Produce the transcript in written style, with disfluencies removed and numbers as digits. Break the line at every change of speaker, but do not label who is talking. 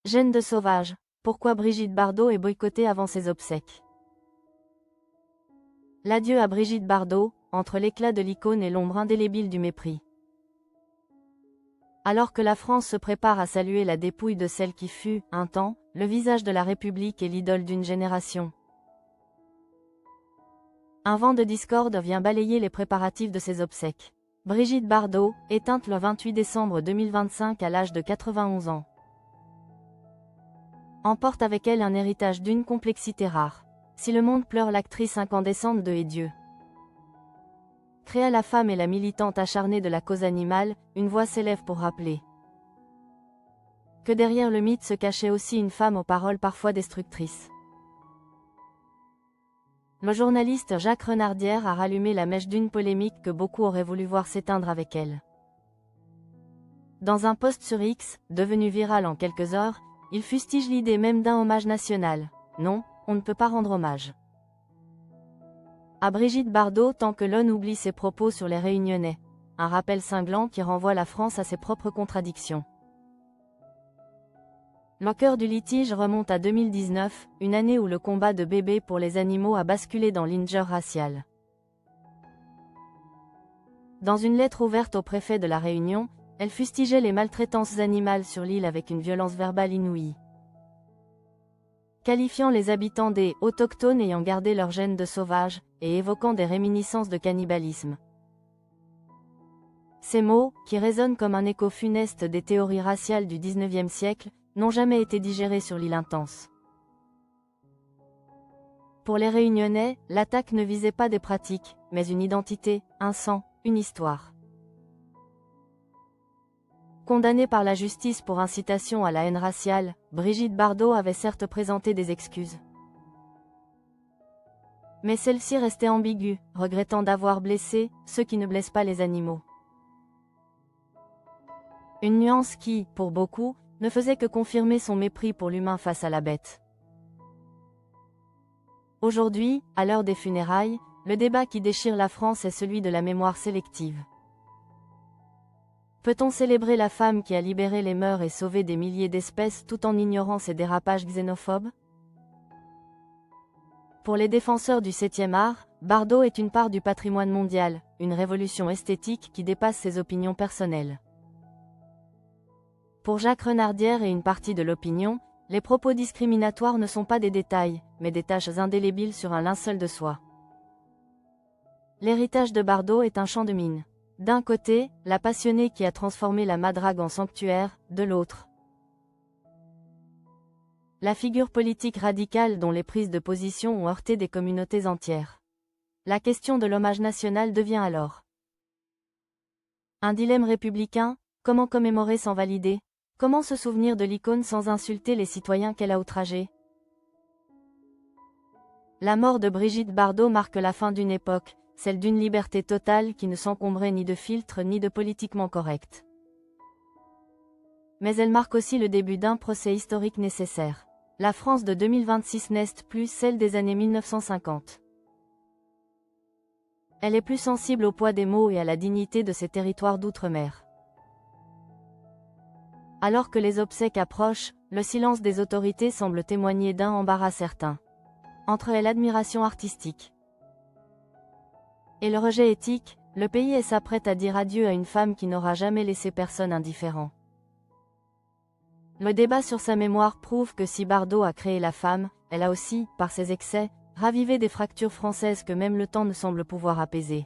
Gêne de sauvage. Pourquoi Brigitte Bardot est boycottée avant ses obsèques? L'adieu à Brigitte Bardot, entre l'éclat de l'icône et l'ombre indélébile du mépris. Alors que la France se prépare à saluer la dépouille de celle qui fut, un temps, le visage de la République et l'idole d'une génération. Un vent de discorde vient balayer les préparatifs de ses obsèques. Brigitte Bardot, éteinte le 28 décembre 2025 à l'âge de 91 ans. Emporte avec elle un héritage d'une complexité rare. Si le monde pleure l'actrice incandescente de Et Dieu créa la femme et la militante acharnée de la cause animale, une voix s'élève pour rappeler que derrière le mythe se cachait aussi une femme aux paroles parfois destructrices. Le journaliste Jacques Renardière a rallumé la mèche d'une polémique que beaucoup auraient voulu voir s'éteindre avec elle. Dans un post sur X, devenu viral en quelques heures, il fustige l'idée même d'un hommage national. Non, on ne peut pas rendre hommage à Brigitte Bardot tant que l'on oublie ses propos sur les Réunionnais. Un rappel cinglant qui renvoie la France à ses propres contradictions. Le cœur du litige remonte à 2019, une année où le combat de bébés pour les animaux a basculé dans l'injure raciale. Dans une lettre ouverte au préfet de la Réunion, elle fustigeait les maltraitances animales sur l'île avec une violence verbale inouïe, qualifiant les habitants des « autochtones ayant gardé leur gène de sauvages » et évoquant des réminiscences de cannibalisme. Ces mots, qui résonnent comme un écho funeste des théories raciales du XIXe siècle, n'ont jamais été digérés sur l'île Intense. Pour les Réunionnais, l'attaque ne visait pas des pratiques, mais une identité, un sang, une histoire. Condamnée par la justice pour incitation à la haine raciale, Brigitte Bardot avait certes présenté des excuses. Mais celle-ci restait ambiguë, regrettant d'avoir blessé ceux qui ne blessent pas les animaux. Une nuance qui, pour beaucoup, ne faisait que confirmer son mépris pour l'humain face à la bête. Aujourd'hui, à l'heure des funérailles, le débat qui déchire la France est celui de la mémoire sélective. Peut-on célébrer la femme qui a libéré les mœurs et sauvé des milliers d'espèces tout en ignorant ses dérapages xénophobes? Pour les défenseurs du 7e art, Bardot est une part du patrimoine mondial, une révolution esthétique qui dépasse ses opinions personnelles. Pour Jacques Renardière et une partie de l'opinion, les propos discriminatoires ne sont pas des détails, mais des taches indélébiles sur un linceul de soie. L'héritage de Bardot est un champ de mines. D'un côté, la passionnée qui a transformé la madrague en sanctuaire, de l'autre, la figure politique radicale dont les prises de position ont heurté des communautés entières. La question de l'hommage national devient alors un dilemme républicain. Comment commémorer sans valider? Comment se souvenir de l'icône sans insulter les citoyens qu'elle a outragés? La mort de Brigitte Bardot marque la fin d'une époque, celle d'une liberté totale qui ne s'encombrait ni de filtres ni de politiquement correct. Mais elle marque aussi le début d'un procès historique nécessaire. La France de 2026 n'est plus celle des années 1950. Elle est plus sensible au poids des mots et à la dignité de ses territoires d'outre-mer. Alors que les obsèques approchent, le silence des autorités semble témoigner d'un embarras certain. Entre l'admiration artistique et le rejet éthique, le pays s'apprête à dire adieu à une femme qui n'aura jamais laissé personne indifférent. Le débat sur sa mémoire prouve que si Bardot a créé la femme, elle a aussi, par ses excès, ravivé des fractures françaises que même le temps ne semble pouvoir apaiser.